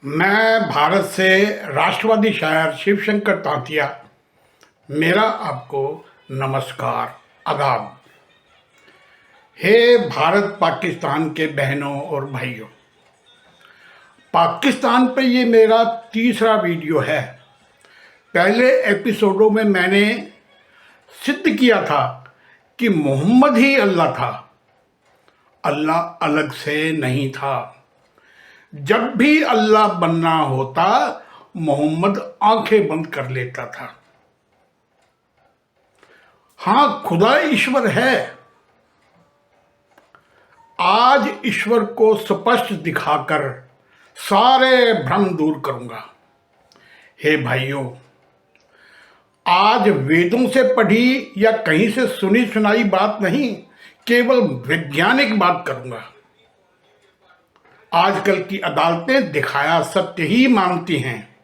मैं भारत से राष्ट्रवादी शायर शिवशंकर तांतिया। मेरा आपको नमस्कार, आदाब। हे भारत पाकिस्तान के बहनों और भाइयों, पाकिस्तान पे ये मेरा तीसरा वीडियो है। पहले एपिसोडों में मैंने सिद्ध किया था कि मोहम्मद ही अल्लाह था, अल्लाह अलग से नहीं था। जब भी अल्लाह बनना होता, मोहम्मद आंखें बंद कर लेता था। हां, खुदा ईश्वर है। आज ईश्वर को स्पष्ट दिखाकर सारे भ्रम दूर करूंगा। हे भाइयों, आज वेदों से पढ़ी या कहीं से सुनी सुनाई बात नहीं, केवल वैज्ञानिक बात करूंगा। आजकल की अदालतें दिखाया सत्य ही मानती हैं।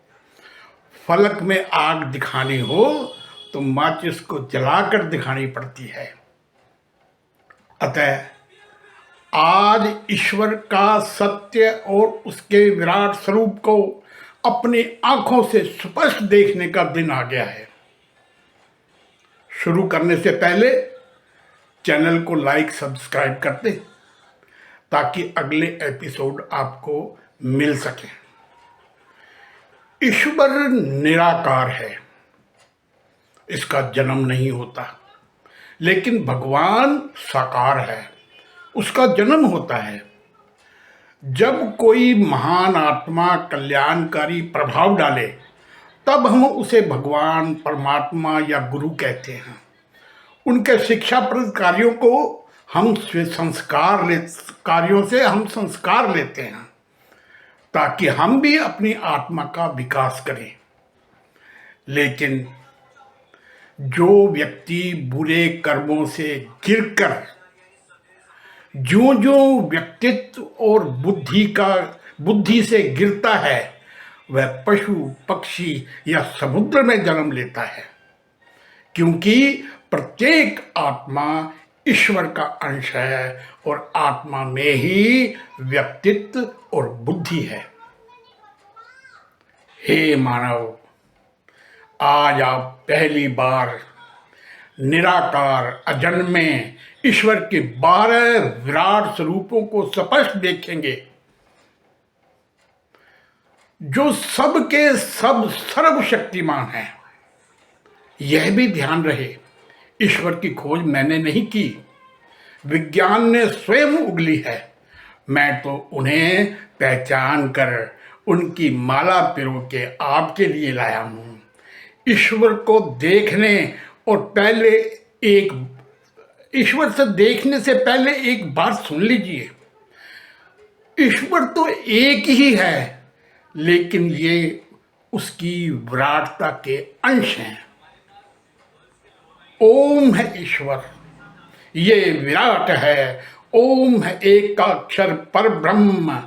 फलक में आग दिखानी हो तो माचिस को जलाकर दिखानी पड़ती है। अतः आज ईश्वर का सत्य और उसके विराट स्वरूप को अपनी आंखों से स्पष्ट देखने का दिन आ गया है। शुरू करने से पहले चैनल को लाइक सब्सक्राइब कर दें ताकि अगले एपिसोड आपको मिल सके। ईश्वर निराकार है, इसका जन्म नहीं होता, लेकिन भगवान साकार है, उसका जन्म होता है। जब कोई महान आत्मा कल्याणकारी प्रभाव डाले तब हम उसे भगवान, परमात्मा या गुरु कहते हैं। उनके शिक्षाप्रद कार्यों को हम कार्यों से हम संस्कार लेते हैं ताकि हम भी अपनी आत्मा का विकास करें। लेकिन जो व्यक्ति बुरे कर्मों से गिरकर जो व्यक्तित्व और बुद्धि से गिरता है, वह पशु, पक्षी या समुद्र में जन्म लेता है, क्योंकि प्रत्येक आत्मा ईश्वर का अंश है और आत्मा में ही व्यक्तित्व और बुद्धि है। हे मानव, आज आप पहली बार निराकार अजन्मे ईश्वर के 12 विराट स्वरूपों को स्पष्ट देखेंगे, जो सबके सब सर्वशक्तिमान हैं। यह भी ध्यान रहे, ईश्वर की खोज मैंने नहीं की, विज्ञान ने स्वयं उगली है। मैं तो उन्हें पहचान कर उनकी माला पिरो के आपके लिए लाया हूं। ईश्वर को देखने और ईश्वर से देखने से पहले एक बात सुन लीजिए। ईश्वर तो एक ही है, लेकिन ये उसकी विराटता के अंश हैं। ओम है ईश्वर, ये विराट है। ओम है एकाक्षर पर ब्रह्म।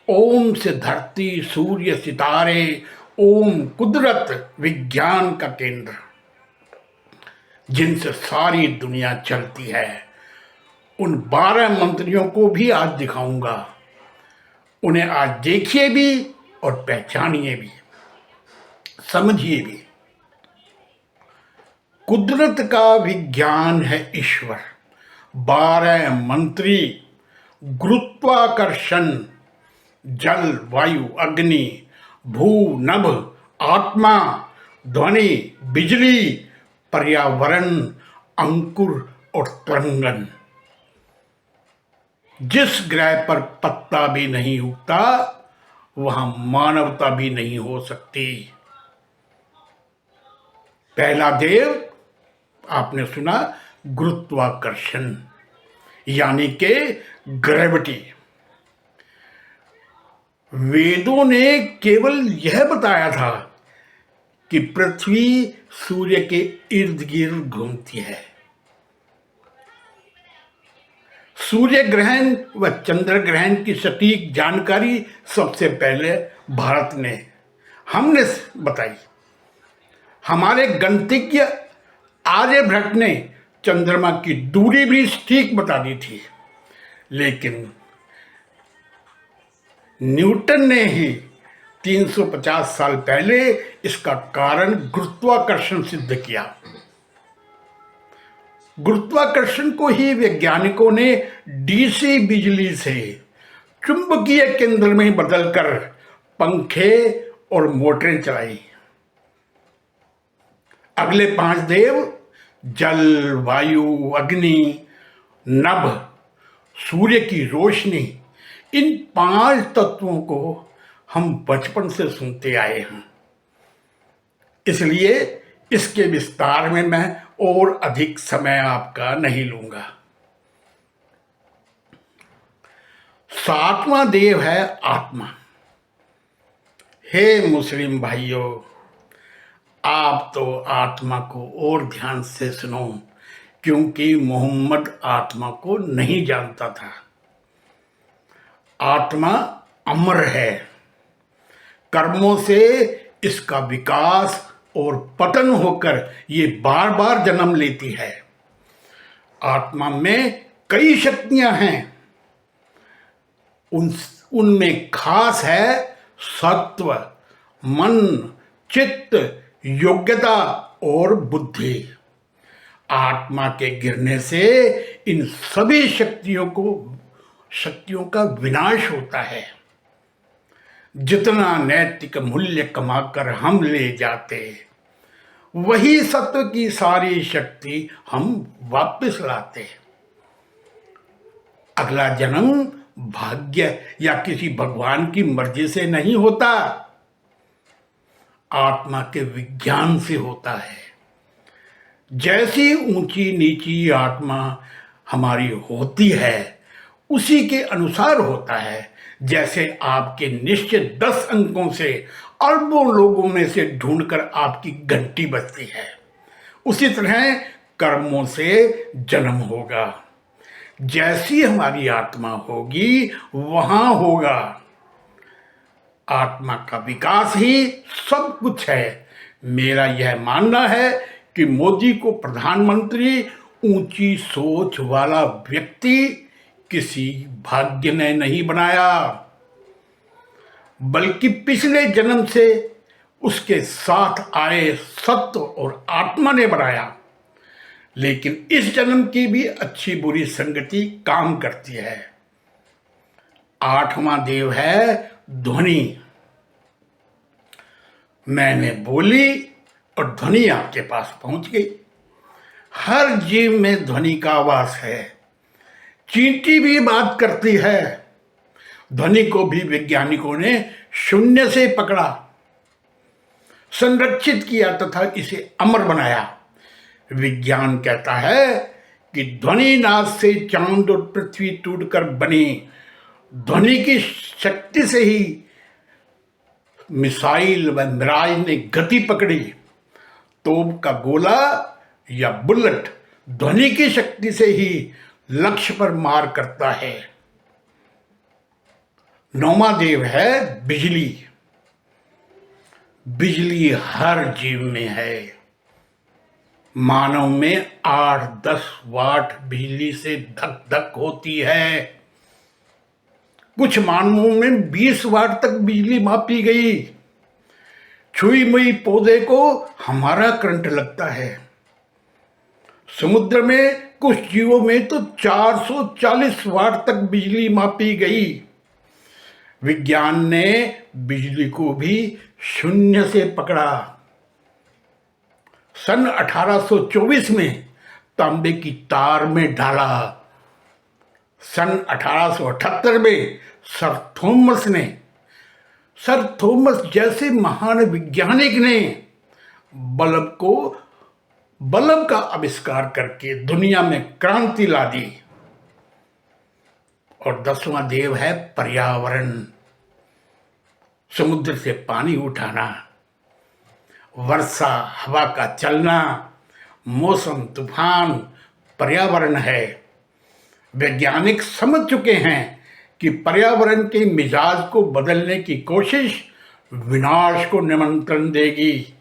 ओम से धरती, सूर्य, सितारे, ओम कुदरत, विज्ञान का केंद्र, जिनसे सारी दुनिया चलती है। उन 12 मंत्रियों को भी आज दिखाऊंगा। उन्हें आज देखिए भी और पहचानिए भी, समझिए भी। कुदरत का विज्ञान है ईश्वर। 12 मंत्री, गुरुत्वाकर्षण, जल, वायु, अग्नि, भू, नभ, आत्मा, ध्वनि, बिजली, पर्यावरण, अंकुर और तरंगन। जिस ग्रह पर पत्ता भी नहीं उगता, वहां मानवता भी नहीं हो सकती। पहला देव आपने सुना, गुरुत्वाकर्षण यानी के ग्रेविटी। वेदों ने केवल यह बताया था कि पृथ्वी सूर्य के इर्द गिर्द घूमती है। सूर्य ग्रहण व चंद्र ग्रहण की सटीक जानकारी सबसे पहले भारत ने हमने बताई। हमारे गणितज्ञ आर्यभट्ट ने चंद्रमा की दूरी भी ठीक बता दी थी, लेकिन न्यूटन ने ही 350 साल पहले इसका कारण गुरुत्वाकर्षण सिद्ध किया। गुरुत्वाकर्षण को ही वैज्ञानिकों ने डीसी बिजली से चुंबकीय केंद्र में बदलकर पंखे और मोटरें चलाई। अगले 5 देव जल, वायु, अग्नि, नभ, सूर्य की रोशनी, इन 5 तत्वों को हम बचपन से सुनते आए हैं। इसलिए इसके विस्तार में मैं और अधिक समय आपका नहीं लूंगा। 7वां देव है आत्मा। हे मुस्लिम भाइयों, आप तो आत्मा को और ध्यान से सुनो, क्योंकि मोहम्मद आत्मा को नहीं जानता था। आत्मा अमर है। कर्मों से इसका विकास और पतन होकर ये बार बार जन्म लेती है। आत्मा में कई शक्तियां हैं। उनमें खास है सत्व, मन, चित्त, योग्यता और बुद्धि। आत्मा के गिरने से इन सभी शक्तियों का विनाश होता है। जितना नैतिक मूल्य कमाकर हम ले जाते, वही सत्व की सारी शक्ति हम वापस लाते। अगला जन्म भाग्य या किसी भगवान की मर्जी से नहीं होता, आत्मा के विज्ञान से होता है। जैसी ऊंची नीची आत्मा हमारी होती है, उसी के अनुसार होता है। जैसे आपके निश्चित 10 अंकों से अरबों लोगों में से ढूंढकर आपकी घंटी बजती है, उसी तरह कर्मों से जन्म होगा। जैसी हमारी आत्मा होगी वहां होगा। आत्मा का विकास ही सब कुछ है। मेरा यह मानना है कि मोदी को प्रधानमंत्री ऊंची सोच वाला व्यक्ति किसी भाग्य ने नहीं बनाया, बल्कि पिछले जन्म से उसके साथ आए सत्व और आत्मा ने बनाया। लेकिन इस जन्म की भी अच्छी बुरी संगति काम करती है। 8वां देव है ध्वनि। मैंने बोली और ध्वनि आपके पास पहुंच गई। हर जीव में ध्वनि का वास है। चींटी भी बात करती है। ध्वनि को भी वैज्ञानिकों ने शून्य से पकड़ा, संरक्षित किया तथा इसे अमर बनाया। विज्ञान कहता है कि ध्वनि नाद से चांद और पृथ्वी टूटकर बनी। ध्वनि की शक्ति से ही मिसाइल व मिराज ने गति पकड़ी। तोप का गोला या बुलेट ध्वनि की शक्ति से ही लक्ष्य पर मार करता है। 9वां देव है बिजली। बिजली हर जीव में है। मानव में 8-10 वाट बिजली से धक धक होती है। कुछ मानवों में 20 वाट तक बिजली मापी गई। छुई मुई पौधे को हमारा करंट लगता है। समुद्र में कुछ जीवों में तो 440 वाट तक बिजली मापी गई। विज्ञान ने बिजली को भी शून्य से पकड़ा। सन 1824 में तांबे की तार में डाला। सन 1878 में सर थॉमस जैसे महान वैज्ञानिक ने बल्ब का आविष्कार करके दुनिया में क्रांति ला दी। और 10वां देव है पर्यावरण। समुद्र से पानी उठाना, वर्षा, हवा का चलना, मौसम, तूफान पर्यावरण है। वैज्ञानिक समझ चुके हैं कि पर्यावरण के मिजाज को बदलने की कोशिश विनाश को निमंत्रण देगी।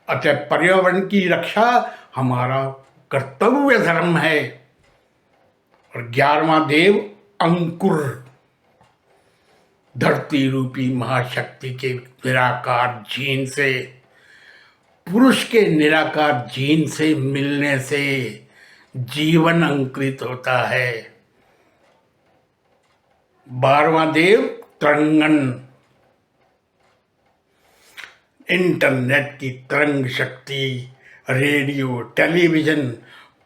अतः पर्यावरण की रक्षा हमारा कर्तव्य धर्म है। और 11वां देव अंकुर। धरती रूपी महाशक्ति के निराकार जीन से, पुरुष के निराकार जीन से मिलने से जीवन अंकुरित होता है। 12वां देव तरंगन, इंटरनेट की तरंग शक्ति, रेडियो, टेलीविजन,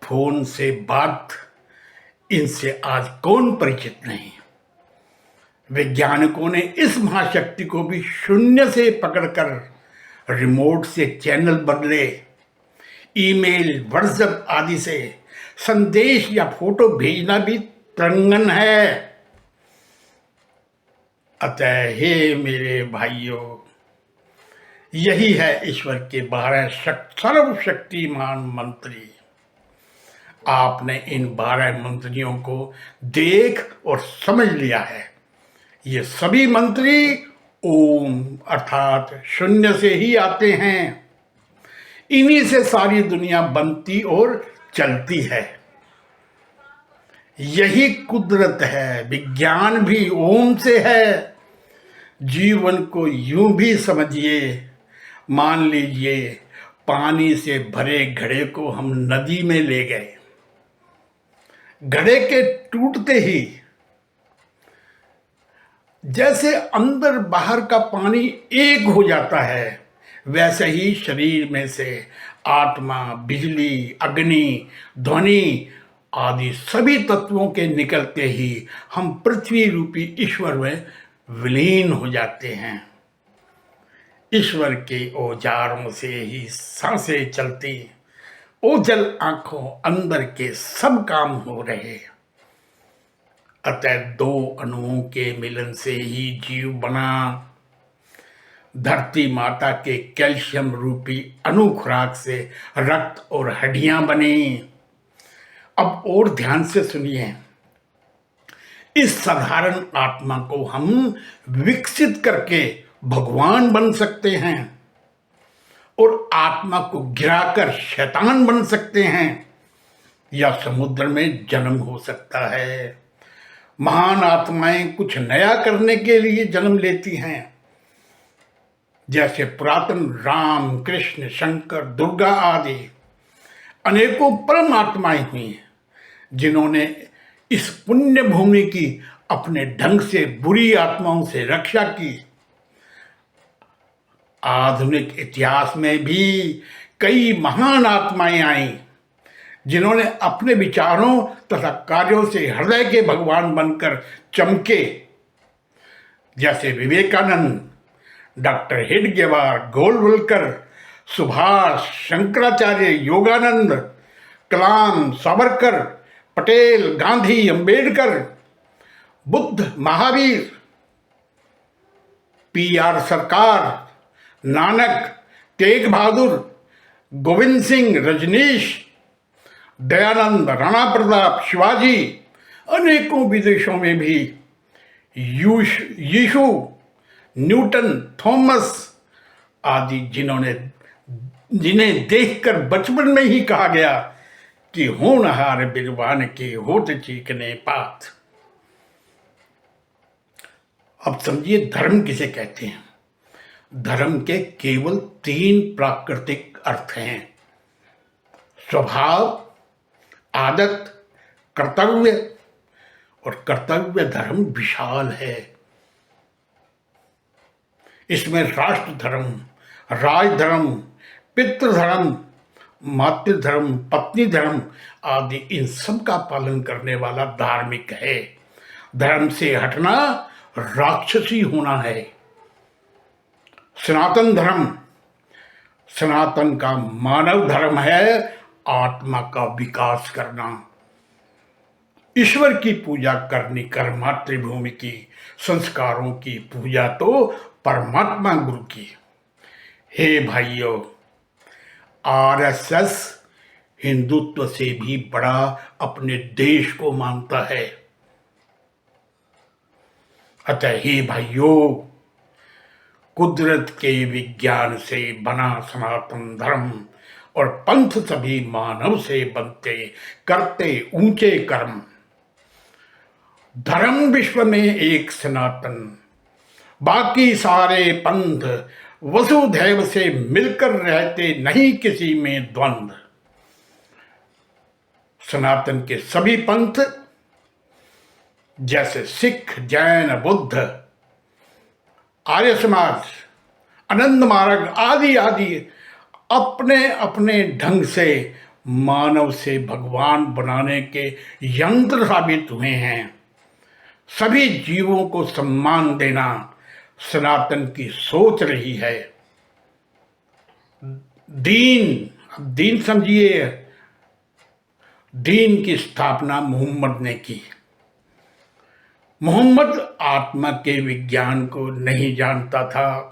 फोन से बात, इनसे आज कौन परिचित नहीं। वैज्ञानिकों ने इस महाशक्ति को भी शून्य से पकड़कर रिमोट से चैनल बदले, ईमेल, व्हाट्सएप आदि से संदेश या फोटो भेजना भी तरंगन है। अतः हे मेरे भाइयों, यही है ईश्वर के 12 सर्वशक्तिमान मंत्री। आपने इन 12 मंत्रियों को देख और समझ लिया है। ये सभी मंत्री ओम अर्थात शून्य से ही आते हैं। इन्हीं से सारी दुनिया बनती और चलती है। यही कुदरत है। विज्ञान भी ओम से है। जीवन को यूं भी समझिए, मान लीजिए पानी से भरे घड़े को हम नदी में ले गए। घड़े के टूटते ही जैसे अंदर बाहर का पानी एक हो जाता है, वैसे ही शरीर में से आत्मा, बिजली, अग्नि, ध्वनि आदि सभी तत्वों के निकलते ही हम पृथ्वी रूपी ईश्वर में विलीन हो जाते हैं। ईश्वर के औजारों से ही सांसें चलती, ओझल आंखों अंदर के सब काम हो रहे। अतः 2 अणुओं के मिलन से ही जीव बना। धरती माता के कैल्शियम रूपी अणु खुराक से रक्त और हड्डियां बनी। अब और ध्यान से सुनिए, इस साधारण आत्मा को हम विकसित करके भगवान बन सकते हैं और आत्मा को गिराकर शैतान बन सकते हैं, या समुद्र में जन्म हो सकता है। महान आत्माएं कुछ नया करने के लिए जन्म लेती हैं। जैसे पुरातन राम, कृष्ण, शंकर, दुर्गा आदि अनेकों परम आत्माएं हुई जिन्होंने इस पुण्य भूमि की अपने ढंग से बुरी आत्माओं से रक्षा की। आधुनिक इतिहास में भी कई महान आत्माएं आई जिन्होंने अपने विचारों तथा कार्यों से हृदय के भगवान बनकर चमके। जैसे विवेकानंद, डॉक्टर हेडगेवार, गोलवलकर, सुभाष, शंकराचार्य, योगानंद, कलाम, सावरकर, पटेल, गांधी, अंबेडकर, बुद्ध, महावीर, PR सरकार, नानक, तेग बहादुर, गोविंद सिंह, रजनीश, दयानंद, राणा प्रताप, शिवाजी, अनेकों विदेशों में भी यीशु, न्यूटन, थॉमस आदि जिन्हें देखकर बचपन में ही कहा गया कि होनहार बिरबान के होत चीकने पात। अब समझिए धर्म किसे कहते हैं। धर्म के केवल 3 प्राकृतिक अर्थ हैं: स्वभाव, आदत, कर्तव्य। और कर्तव्य धर्म विशाल है। इसमें राष्ट्र धर्म, राजधर्म, पितृधर्म, मातृधर्म, पत्नी धर्म आदि इन सब का पालन करने वाला धार्मिक है। धर्म से हटना राक्षसी होना है। सनातन धर्म, सनातन का मानव धर्म है आत्मा का विकास करना, ईश्वर की पूजा करनी कर मातृभूमि की, संस्कारों की पूजा तो परमात्मा गुरु की। हे भाइयों, RSS हिंदुत्व से भी बड़ा अपने देश को मानता है। अतः हे भाइयों, कुदरत के विज्ञान से बना सनातन धर्म और पंथ सभी मानव से बनते करते ऊंचे कर्म। धर्म विश्व में एक सनातन, बाकी सारे पंथ वसुधैव से मिलकर रहते, नहीं किसी में द्वंद्व। सनातन के सभी पंथ जैसे सिख, जैन, बुद्ध, आर्य समाज, आनंद मार्ग आदि आदि अपने अपने ढंग से मानव से भगवान बनाने के यंत्र साबित हुए हैं। सभी जीवों को सम्मान देना सनातन की सोच रही है। दीन समझिए, दीन की स्थापना मोहम्मद ने की। मोहम्मद आत्मा के विज्ञान को नहीं जानता था।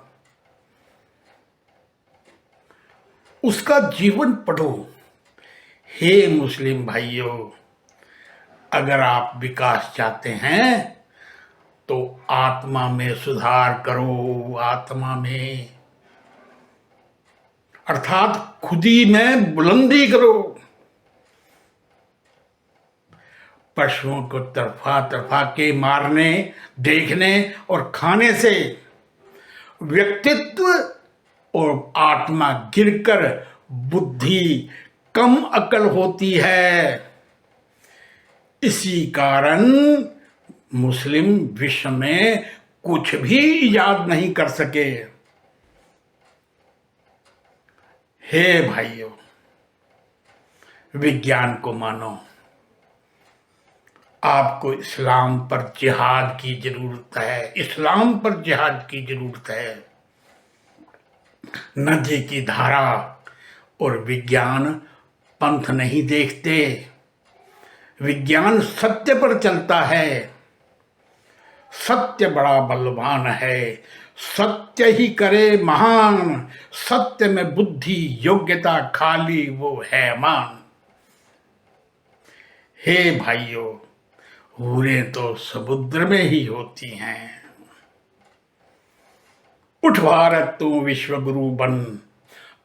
उसका जीवन पढ़ो। हे मुस्लिम भाइयों, अगर आप विकास चाहते हैं तो आत्मा में सुधार करो। आत्मा में अर्थात खुदी में बुलंदी करो। पशुओं को तरफा तरफा के मारने, देखने और खाने से व्यक्तित्व और आत्मा गिरकर बुद्धि कम अकल होती है। इसी कारण मुस्लिम विश्व में कुछ भी इजाद नहीं कर सके। हे भाइयों, विज्ञान को मानो। आपको इस्लाम पर जिहाद की जरूरत है। इस्लाम पर जिहाद की जरूरत है। नदी की धारा और विज्ञान पंथ नहीं देखते। विज्ञान सत्य पर चलता है। सत्य बड़ा बलवान है। सत्य ही करे महान। सत्य में बुद्धि योग्यता खाली वो है मान। हे भाइयों, हूरें तो समुद्र में ही होती हैं। उठ भारत तू विश्व गुरु बन,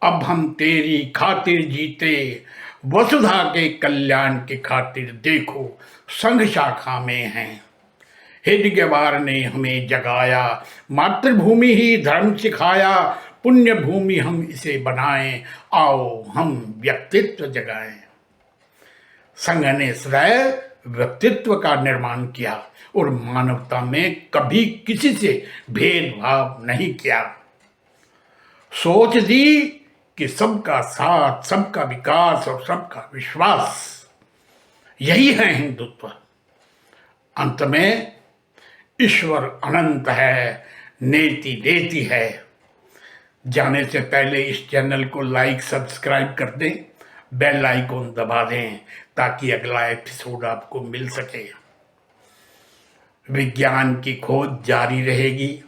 अब हम तेरी खातिर जीते। वसुधा के कल्याण के खातिर देखो संघ शाखा में हैं। हेडगेवार ने हमें जगाया, मातृभूमि ही धर्म सिखाया। पुण्य भूमि हम इसे बनाएं, आओ हम व्यक्तित्व जगाएं। संघ ने सदैव व्यक्तित्व का निर्माण किया और मानवता में कभी किसी से भेदभाव नहीं किया। सोच दी कि सबका साथ, सबका विकास और सबका विश्वास, यही है हिंदुत्व। अंत में ईश्वर अनंत है, नेति नेति है। जाने से पहले इस चैनल को लाइक, सब्सक्राइब कर दें, बेल आइकन दबा दें ताकि अगला एपिसोड आपको मिल सके। विज्ञान की खोज जारी रहेगी।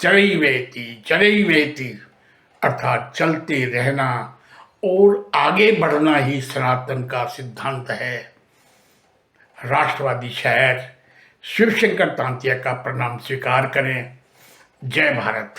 चरैवेति अर्थात चलते रहना और आगे बढ़ना ही सनातन का सिद्धांत है। राष्ट्रवादी शायर शिवशंकर तांतिया का प्रणाम स्वीकार करें। जय भारत।